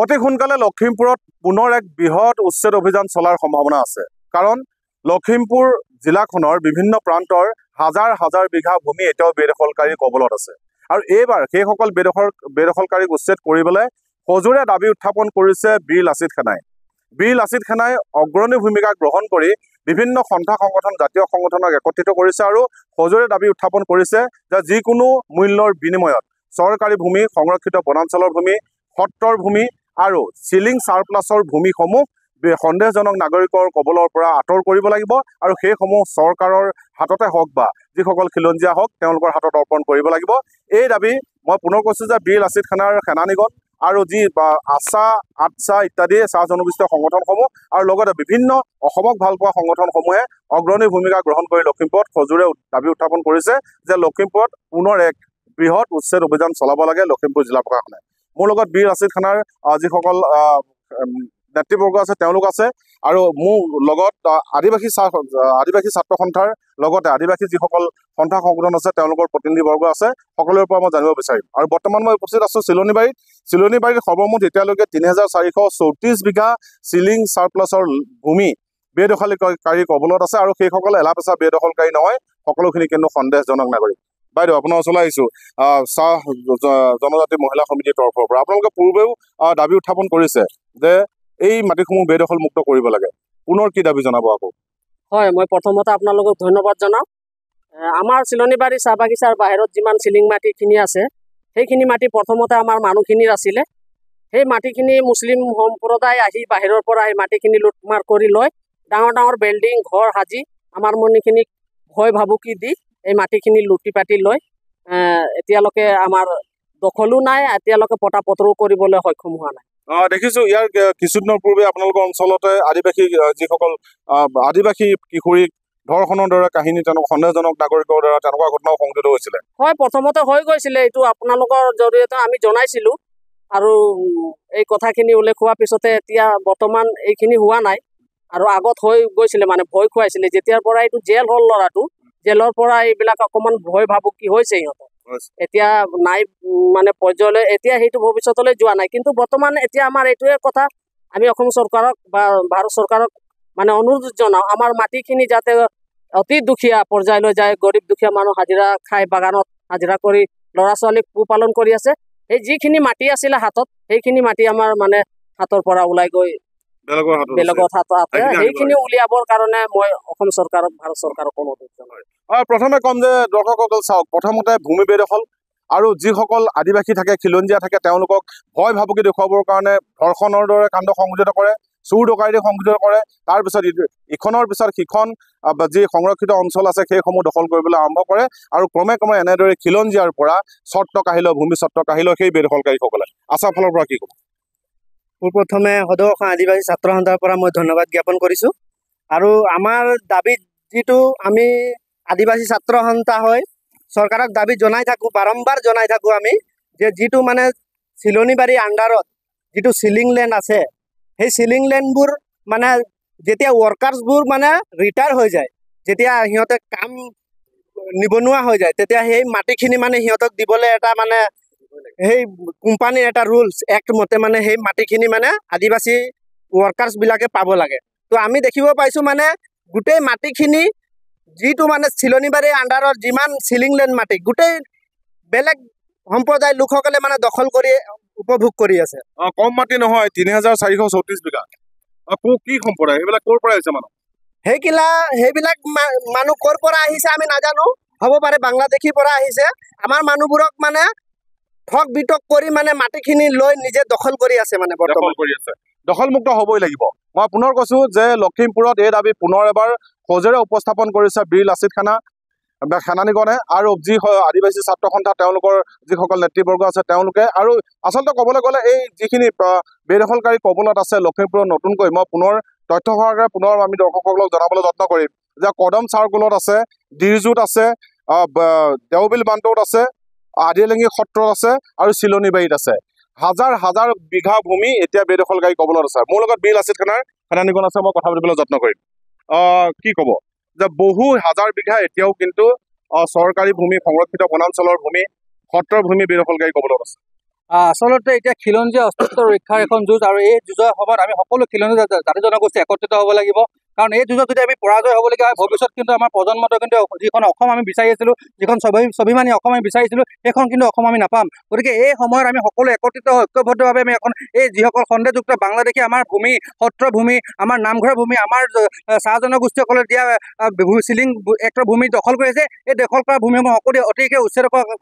অতি সোনকালে লখিমপুৰত পুনৰ এক বৃহৎ উচ্ছেদ অভিযান চলাৰ সম্ভাৱনা আছে। কাৰণ লখিমপুৰ জিলাখনৰ বিভিন্ন প্ৰান্তৰ হাজাৰ হাজাৰ বিঘা ভূমি এতিয়াও বেদখলকাৰীৰ কবলত আছে। আৰু এইবাৰ সেইসকল বেদখলকাৰীক উচ্ছেদ কৰিবলৈ সজোৰে দাবী উত্থাপন কৰিছে বীৰ লাচিত সেনাই। বীৰ লাচিত সেনাই অগ্ৰণী ভূমিকা গ্ৰহণ কৰি বিভিন্ন সন্থা সংগঠন, জাতীয় সংগঠনক একত্ৰিত কৰিছে আৰু সজোৰে দাবী উত্থাপন কৰিছে যে যিকোনো মূল্যৰ বিনিময়ত চৰকাৰী ভূমি, সংৰক্ষিত বনাঞ্চলৰ ভূমি, সত্ৰৰ ভূমি আৰু চিলিং চাৰপ্লাছৰ ভূমিসমূহ সন্দেহজনক নাগৰিকৰ কবলৰ পৰা আঁতৰ কৰিব লাগিব আৰু সেইসমূহ চৰকাৰৰ হাততে হওক বা যিসকল খিলঞ্জীয়া হওক তেওঁলোকৰ হাতত অৰ্পণ কৰিব লাগিব। এই দাবী মই পুনৰ কৈছোঁ যে বীৰ লাচিত সেনাৰ সেনানিগণ আৰু যি আটছা ইত্যাদি চাহ জনগোষ্ঠীয় সংগঠনসমূহ আৰু লগতে বিভিন্ন অসমক ভালপোৱা সংগঠনসমূহে অগ্ৰণী ভূমিকা গ্ৰহণ কৰি লখিমপুৰত সজোৰে দাবী উত্থাপন কৰিছে যে লখিমপুৰত পুনৰ এক বৃহৎ উচ্ছেদ অভিযান চলাব লাগে লখিমপুৰ জিলা প্ৰশাসনে। মোৰ লগত বীৰ লাচিত সেনাৰ যিসকল নেতৃবৰ্গ আছে তেওঁলোক আছে আৰু মোৰ লগত আদিবাসী ছাত্ৰ সন্থাৰ লগতে আদিবাসী যিসকল সন্থা সংগঠন আছে তেওঁলোকৰ প্ৰতিনিধিবৰ্গ আছে। সকলোৰে পৰা মই জানিব বিচাৰিম। আৰু বৰ্তমান মই উপস্থিত আছোঁ চিলনিবাৰীত সৰ্বমুঠ এতিয়ালৈকে ৩,৪34 বিঘা চিলিং চাৰপ্লাছৰ ভূমি বেদখলকাৰীৰ কবলত আছে আৰু সেইসকল এলাপেচা বেদখলকাৰী নহয়, সকলোখিনি কিন্তু সন্দেহজনক নাগৰিক। বাইদেউ, আপোনাৰ ওচৰলৈ আহিছোঁ চাহ জনজাতি মহিলা সমিতিৰ তৰফৰ পৰা। আপোনালোকে পূৰ্বেও দাবী উত্থাপন কৰিছে যে এই মাটিসমূহ বেদখল মুক্ত কৰিব লাগে। পুনৰ কি দাবী জনাব আকৌ? হয়, মই প্ৰথমতে আপোনালোকক ধন্যবাদ জনাম। আমাৰ চিলনিবাৰী চাহ বাগিচাৰ বাহিৰত যিমান চিলিং মাটিখিনি আছে সেইখিনি মাটি প্ৰথমতে আমাৰ মানুহখিনিৰ আছিলে। সেই মাটিখিনি মুছলিম সম্প্ৰদায় আহি বাহিৰৰ পৰা এই মাটিখিনি লুটমাৰ কৰি লয়, ডাঙৰ ডাঙৰ বিল্ডিং ঘৰ সাজি আমাৰ মানুহখিনিক ভয় ভাবুকি দি এই মাটিখিনি লুটি পাতি লয়। এতিয়ালৈকে আমাৰ দখলো নাই, এতিয়ালৈকে পটাপত্ৰও কৰিবলৈ সক্ষম হোৱা নাই। দেখিছোঁ ইয়াৰ কিছুদিনৰ পূৰ্বে আপোনালোকৰ অঞ্চলতে যিসকল আদিবাসী কিশোৰীক ধৰ্ষণৰ দৰে কাহিনী, তেওঁলোক সন্দেহজনক নাগৰিকৰ দ্বাৰা তেনেকুৱা ঘটনাও সংঘটিত হৈছিলে। হয়, প্ৰথমতে হৈ গৈছিলে। এইটো আপোনালোকৰ জৰিয়তে আমি জনাইছিলোঁ আৰু এই কথাখিনি উল্লেখ হোৱাৰ পিছতে এতিয়া বৰ্তমান এইখিনি হোৱা নাই আৰু আগত হৈ গৈছিলে, মানে ভয় খুৱাইছিলে। যেতিয়াৰ পৰা এইটো জেল হ'ল, ল'ৰাটো জেলৰ পৰা এইবিলাক অকণমান ভয় ভাবুকি হৈছে সিহঁতৰ। এতিয়া নাই মানে পৰ্যায়লৈ, এতিয়া সেইটো ভৱিষ্যতলৈ যোৱা নাই। কিন্তু বৰ্তমান এতিয়া আমাৰ এইটোৱে কথা, আমি অসম চৰকাৰক বা ভাৰত চৰকাৰক মানে অনুৰোধ জনাওঁ, আমাৰ মাটিখিনি যাতে অতি দুখীয়া পৰ্যায়লৈ যায়। গৰীব দুখীয়া মানুহ হাজিৰা খাই বাগানত হাজিৰা কৰি ল'ৰা ছোৱালীক পোহপালন কৰি আছে। সেই যিখিনি মাটি আছিলে হাতত, সেইখিনি মাটি আমাৰ মানে হাতৰ পৰা ওলাই গৈ বেলেগৰ হাতত আছে। সেইখিনি উলিয়াবৰ কাৰণে মই অসম চৰকাৰক, ভাৰত চৰকাৰক অনুৰোধ জনাওঁ। প্ৰথমে ক'ম যে দৰ্শকসকল চাওক, প্ৰথমতে ভূমি বেদখল আৰু যিসকল আদিবাসী থাকে, খিলঞ্জীয়া থাকে, তেওঁলোকক ভয় ভাবুকি দেখুৱাবৰ কাৰণে ধৰ্ষণৰ দৰে কাণ্ড সংঘটিত কৰে, চুৰ ডকাইতি সংঘটিত কৰে। তাৰপিছত ইখনৰ পিছত সিখন যি সংৰক্ষিত অঞ্চল আছে সেইসমূহ দখল কৰিবলৈ আৰম্ভ কৰে আৰু ক্ৰমে ক্ৰমে এনেদৰে খিলঞ্জীয়াৰ পৰা চৰ্ত কাঢ়ি লয়, ভূমি চৰ্ত কাঢ়ি লয় সেই বেদখলকাৰীসকলে। আছাৰ ফালৰ পৰা কি ক'ব? পোনপ্ৰথমে সদৌ অসম আদিবাসী ছাত্ৰ সন্থাৰ পৰা মই ধন্যবাদ জ্ঞাপন কৰিছোঁ। আৰু আমাৰ দাবীত যিটো আমি আদিবাসী ছাত্ৰ সন্থা হয় চৰকাৰক দাবী জনাই থাকোঁ, বাৰম্বাৰ জনাই থাকোঁ আমি, যে যিটো মানে চিলনিবাৰী আণ্ডাৰত যিটো চিলিং লেণ্ড আছে, সেই চিলিং লেণ্ডবোৰ মানে যেতিয়া ৱৰ্কাৰ্ছবোৰ মানে ৰিটায়াৰ হৈ যায়, যেতিয়া সিহঁতে কাম নিবনুৱা হৈ যায়, তেতিয়া সেই মাটিখিনি মানে সিহঁতক দিবলৈ এটা মানে সেই কোম্পানীৰ এটা ৰুলছ এক্ট মতে মানে সেই মাটিখিনি মানে আদিবাসী ৱৰ্কাৰ্ছবিলাকে পাব লাগে। তো আমি দেখিব পাইছোঁ মানে গোটেই মাটিখিনি যিটো মানে চিলনিবাৰী আণ্ডাৰৰ যিমান চিলিং লেণ্ড মাটি, গোটেই বেলেগ সম্প্ৰদায়ৰ লোকসকলে মানে দখল কৰি উপভোগ কৰি আছে। কম মাটি নহয়, ৩,৪34 বিঘা। কি সম্প্ৰদায় সেইবিলাক ক'ৰ পৰা আহিছে মানুহ? সেইবিলাক মানুহ ক'ৰ পৰা আহিছে আমি নাজানো, হ'ব পাৰে বাংলাদেশীৰ পৰা আহিছে। আমাৰ মানুহবোৰক মানে ঠগ বিটক কৰি মানে মাটিখিনি লৈ নিজে দখল কৰি আছে, মানে বৰ্তমান কৰি আছে। দখলমুক্ত হ'বই লাগিব। মই পুনৰ কৈছোঁ যে লখিমপুৰত এই দাবী পুনৰ এবাৰ সজোৰে উপস্থাপন কৰিছে বীৰ লাচিত সেনানিগণে আৰু যি আদিবাসী ছাত্ৰ সন্থা তেওঁলোকৰ যিসকল নেতৃবৰ্গ আছে তেওঁলোকে। আৰু আচলতে ক'বলৈ গ'লে এই যিখিনি বেদখলকাৰী কবলত আছে লখিমপুৰত নতুনকৈ, মই পুনৰ তথ্য সহকাৰে পুনৰ আমি দৰ্শকসকলক জনাবলৈ যত্ন কৰিম যে কদম চাৰ্কুলত আছে, দিৰজুত আছে, দেওবিল বান্তৌত আছে, আদিলেঙি সত্ৰত আছে আৰু চিলনিবাৰীত আছে। হাজাৰ হাজাৰ বিঘা ভূমি এতিয়া বেদখলকাৰী কবলত আছে। মোৰ লগত বীৰ লাচিত সেনানিগণ আছে, মই কথা পাতিবলৈ যত্ন কৰিম। কি ক'ব যে বহু হাজাৰ বিঘা এতিয়াও কিন্তু চৰকাৰী ভূমি, সংৰক্ষিত বনাঞ্চলৰ ভূমি, সত্ৰৰ ভূমি বেদখলকাৰী কবলত আছে? আচলতে এতিয়া খিলঞ্জীয়া অস্তিত্ব ৰক্ষাৰ এখন যুঁজ আৰু এই যুঁজৰ সময়ত আমি সকলো খিলঞ্জীয়া জাতি জনগোষ্ঠী একত্ৰিত হ'ব লাগিব কাৰণ এই যুঁজত যদি আমি পৰাজয় হ'বলগীয়া হয় ভৱিষ্যত কিন্তু আমাৰ প্ৰজন্মটো কিন্তু যিখন অসম আমি বিচাৰি আছিলোঁ যিখন স্বাভিমানী অসম আমি বিচাৰিছিলোঁ সেইখন কিন্তু অসম আমি নাপাম গতিকে এই সময়ত আমি সকলো একত্ৰিত ঐক্যবদ্ধভাৱে আমি এখন এই যিসকল সন্দেহযুক্ত বাংলাদেশী আমাৰ ভূমি সত্ৰ ভূমি আমাৰ নামঘৰ ভূমি আমাৰ চাহ জনগোষ্ঠীসকলে দিয়া চিলিং এক্টৰ ভূমি দখল কৰি আছে এই দখল কৰা ভূমিসমূহ সকলো অতিকে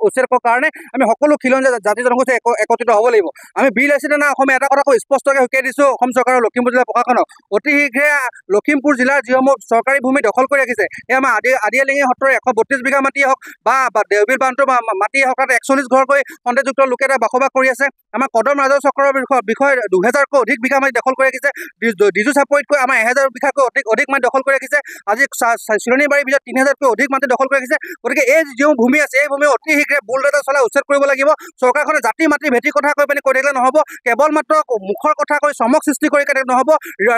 উচ্ছেদকৰ কাৰণে আমি সকলো খিলঞ্জীয়া জাতি জনগোষ্ঠী একত্ৰিত হ'ব লাগিব আমি বিল আছিলে না অসমে এটা কথা স্পষ্টকৈ শিকাই দিছোঁ অসম চৰকাৰৰ লখিমপুৰ জিলা প্ৰশাসনক অতি শীঘ্ৰে লখিমপুৰ জিলাৰ যিসমূহ চৰকাৰী ভূমি দখল কৰি ৰাখিছে এই আমাৰ আদিয়ালিঙি সত্ৰৰ 132 বিঘা মাটি হওক বা দেওবিল বান্ধৰ মাটি হওক তাত 41 ঘৰকৈ সন্দেহযুক্ত লোকে এটা বসবাস কৰি আছে আমাৰ কদম ৰাজহ চক্ৰৰ বিষয়ে 2000কৈ অধিক বিঘা মাটি দখল কৰি ৰাখিছে ডিজু চাপৰিতকৈ আমাৰ 1000 বিঘাকৈ অধিক মাটি দখল কৰি ৰাখিছে আজি চিলনীবাৰীৰ ভিতৰত 3000কৈ অধিক মাটি দখল কৰি ৰাখিছে গতিকে এই যিবোৰ ভূমি আছে এই ভূমি অতি শীঘ্ৰে বুলডোজাৰ চলাই উচ্ছেদ কৰিব লাগিব চৰকাৰখনে জাতি মাটি ভেটি কথা কৈ পিনে কৈ থাকিলে নহ'ব কেৱল মাত্ৰ মুখৰ কথা কৈ চমক সৃষ্টি কৰি নহ'ব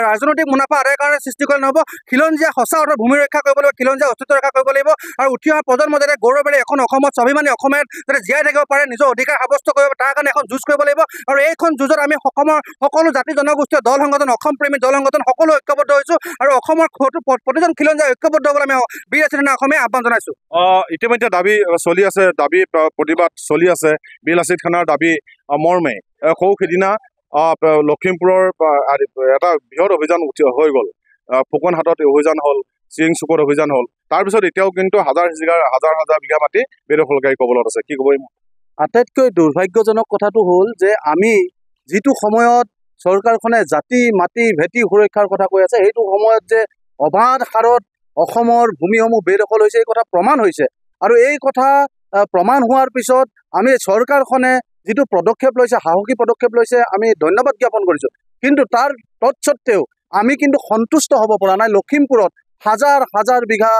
ৰাজনৈতিক মুনাফা আদায় কাৰণে সৃষ্টি কৰিলে নহ'ব খিলঞ্জীয়া সঁচা অৰ্থত ভূমি ৰক্ষা কৰিব লাগিব খিলঞ্জীয়া অস্তিত্ব ৰক্ষা কৰিব লাগিব আৰু উঠি অহা প্ৰজন্ম যাতে গৌৰৱেৰে এখন অসমত স্বাভিমানী অসমত যাতে জীয়াই থাকিব পাৰে নিজৰ অধিকাৰ সাব্যস্ত কৰিব তাৰ কাৰণে এখন যুঁজ কৰিব লাগিব আৰু এইখন যুঁজত আমি অসমৰ সকলো জাতি জনগোষ্ঠীয় দল সংগঠন অসম প্ৰেমী দল সংগঠন সকলো ঐক্যবদ্ধ হৈছোঁ আৰু অসমৰ প্ৰতিজন খিলঞ্জীয়া ঐক্যবদ্ধ হ'বলৈ আমি বীৰ আছিনা অসমে আহ্বান জনাইছোঁ ইতিমধ্যে দাবী চলি আছে দাবী প্ৰতিবাদ চলি আছে বিল আছিদ খানাৰ দাবী মৰ্মে সৌ সিদিনা লখিমপুৰৰ এটা বৃহৎ অভিযান হৈ গ'ল ফুকন হাটত অভিযান হ'ল চিৰিং চুকত অভিযান হ'ল তাৰপিছত এতিয়াও কিন্তু হাজাৰ বিঘা মাটি বেদখলকাৰী কবলত আছে কি ক'ব আটাইতকৈ দুৰ্ভাগ্যজনক কথাটো হ'ল যে আমি যিটো সময়ত চৰকাৰখনে জাতি মাটি ভেটি সুৰক্ষাৰ কথা কৈ আছে সেইটো সময়ত যে অবাধ হাৰত অসমৰ ভূমিসমূহ বেদখল হৈছে এই কথা প্ৰমাণ হৈছে আৰু এই কথা প্ৰমাণ হোৱাৰ পিছত আমি চৰকাৰখনে যিটো পদক্ষেপ লৈছে সাহসী পদক্ষেপ লৈছে আমি ধন্যবাদ জ্ঞাপন কৰিছোঁ কিন্তু তাৰ তৎসত্ত্বেও আমি কিন্তু সন্তুষ্ট হ'ব পৰা নাই লখিমপুৰত হাজাৰ বিঘা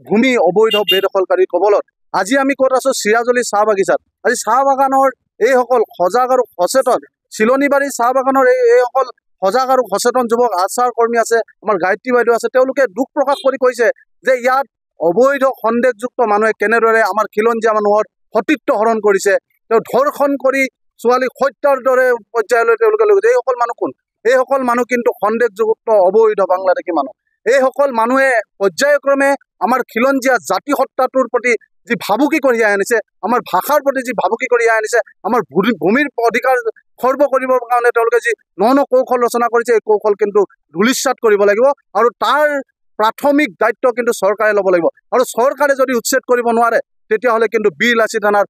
ভূমি অবৈধ বেদখলকাৰীৰ কবলত আজি আমি ক'ত আছোঁ চিৰাজুলি চাহ বাগিচাত আজি চাহ বাগানৰ এইসকল সজাগ আৰু সচেতন চিলনীবাৰী চাহ বাগানৰ এইসকল সজাগ আৰু সচেতন যুৱক আচাৰ কৰ্মী আছে আমাৰ গায়ত্ৰী বাইদেউ আছে তেওঁলোকে দুখ প্ৰকাশ কৰি কৈছে যে ইয়াত অবৈধ সন্দেহযুক্ত মানুহে কেনেদৰে আমাৰ খিলঞ্জীয়া মানুহৰ সতীত্ব হৰণ কৰিছে তেওঁ ধৰ্ষণ কৰি ছোৱালীক হত্যাৰ দৰে পৰ্যায়লৈ তেওঁলোকে লৈ গৈছে এইসকল মানুহ কোন এইসকল মানুহ কিন্তু সন্দেহযুক্ত অবৈধ বাংলাদেশী মানুহ এইসকল মানুহে পৰ্যায়ক্ৰমে আমাৰ খিলঞ্জীয়া জাতি সত্তাটোৰ প্ৰতি যি ভাবুকি কঢ়িয়াই আনিছে আমাৰ ভাষাৰ প্ৰতি যি ভাবুকি কঢ়িয়াই আনিছে আমাৰ ভূমিৰ অধিকাৰ খৰ্ব কৰিবৰ কাৰণে তেওঁলোকে যি ন কৌশল ৰচনা কৰিছে এই কৌশল কিন্তু ধূলিসাৎ কৰিব লাগিব আৰু তাৰ প্ৰাথমিক দায়িত্ব কিন্তু চৰকাৰে ল'ব লাগিব আৰু চৰকাৰে যদি উচ্ছেদ কৰিব নোৱাৰে তেতিয়াহ'লে কিন্তু বিল আছিদ থানাৰ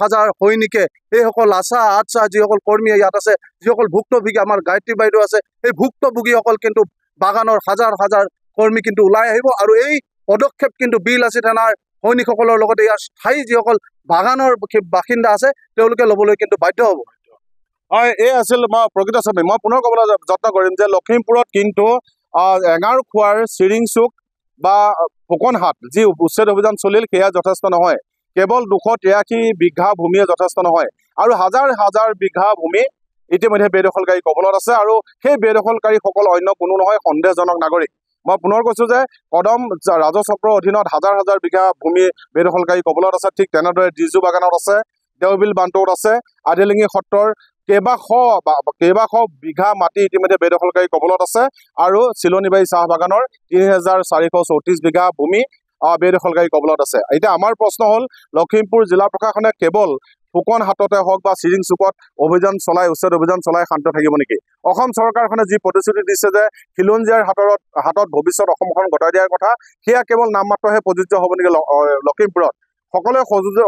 হাজাৰ সৈনিকে এইসকল আচ্ছা যিসকল কৰ্মী ইয়াত আছে যিসকল ভুক্তভোগী আমাৰ গায়ত্ৰী বাইদেউ আছে এই ভুক্তভোগীসকল কিন্তু বাগানৰ হাজাৰ কৰ্মী কিন্তু ওলাই আহিব আৰু এই পদক্ষেপ কিন্তু বিল আছিদ থানাৰ সৈনিকসকলৰ লগতে ইয়াৰ স্থায়ী যিসকল বাগানৰ বাসিন্দা আছে তেওঁলোকে ল'বলৈ কিন্তু বাধ্য হ'ব হয় এই আছিল মই প্ৰকৃত ছবি মই পুনৰ ক'বলৈ যত্ন কৰিম যে লখিমপুৰত কিন্তু এঙাৰখোৱাৰ চিৰিং চুক বা ফুকন হাট যি উচ্ছেদ অভিযান চলিল সেয়া যথেষ্ট নহয় কেৱল 283 বিঘা ভূমিয়ে যথেষ্ট নহয় আৰু হাজাৰ বিঘা ভূমি ইতিমধ্যে বেদখলকাৰী কবলত আছে আৰু সেই বেদখলকাৰীসকল অন্য কোনো নহয় সন্দেহজনক নাগৰিক মই পুনৰ কৈছোঁ যে কদম ৰাজহ চক্ৰৰ অধীনত হাজাৰ বিঘা ভূমি বেদখলকাৰী কবলত আছে ঠিক তেনেদৰে ডিজু বাগানত আছে দেওবিল বান্ধত আছে আদিলিঙি সত্ৰৰ কেইবাশ বিঘা মাটি ইতিমধ্যে বেদখলকাৰী কবলত আছে আৰু চিলনীবাৰী চাহ বাগানৰ 3434 বিঘা ভূমি বেদখলকাৰী কবলত আছে এতিয়া আমাৰ প্ৰশ্ন হ'ল লখিমপুৰ জিলা প্ৰশাসনে কেৱল ফুকন হাটতে হওক বা চিৰিং চুকত উচ্ছেদ অভিযান চলাই শান্ত থাকিব নেকি অসম চৰকাৰখনে যি প্ৰতিশ্ৰুতি দিছে যে খিলঞ্জীয়াৰ হাতত ভৱিষ্যত অসমখন গতাই দিয়াৰ কথা সেয়া কেৱল নামমাত্ৰহে প্ৰযোজ্য হ'ব নেকি লখিমপুৰত সকলোৱে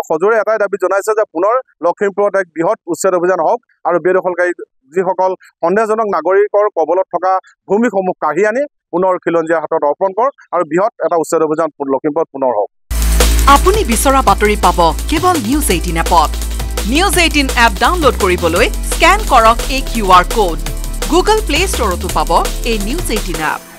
সজোৰে এটাই দাবী জনাইছে যে পুনৰ লখিমপুৰত এক বৃহৎ উচ্ছেদ অভিযান হওক আৰু বেদখলকাৰী যিসকল সন্দেহজনক নাগৰিকৰ কবলত থকা ভূমিসমূহ কাঢ়ি আনি পুনৰ খিলঞ্জীয়াৰ হাতত অৰ্পণ কৰক আৰু বৃহৎ এটা উচ্ছেদ অভিযান লখিমপুৰত পুনৰ হওক আপুনি বিচৰা বাতৰি পাব কেৱল নিউজ 18 এপত নিউজ 18 এপ ডাউনলোড কৰিবলৈ স্ক্যান কৰক এই QR কোড গুগল প্লে ষ্টৰতো পাব এই নিউজ 18 এপ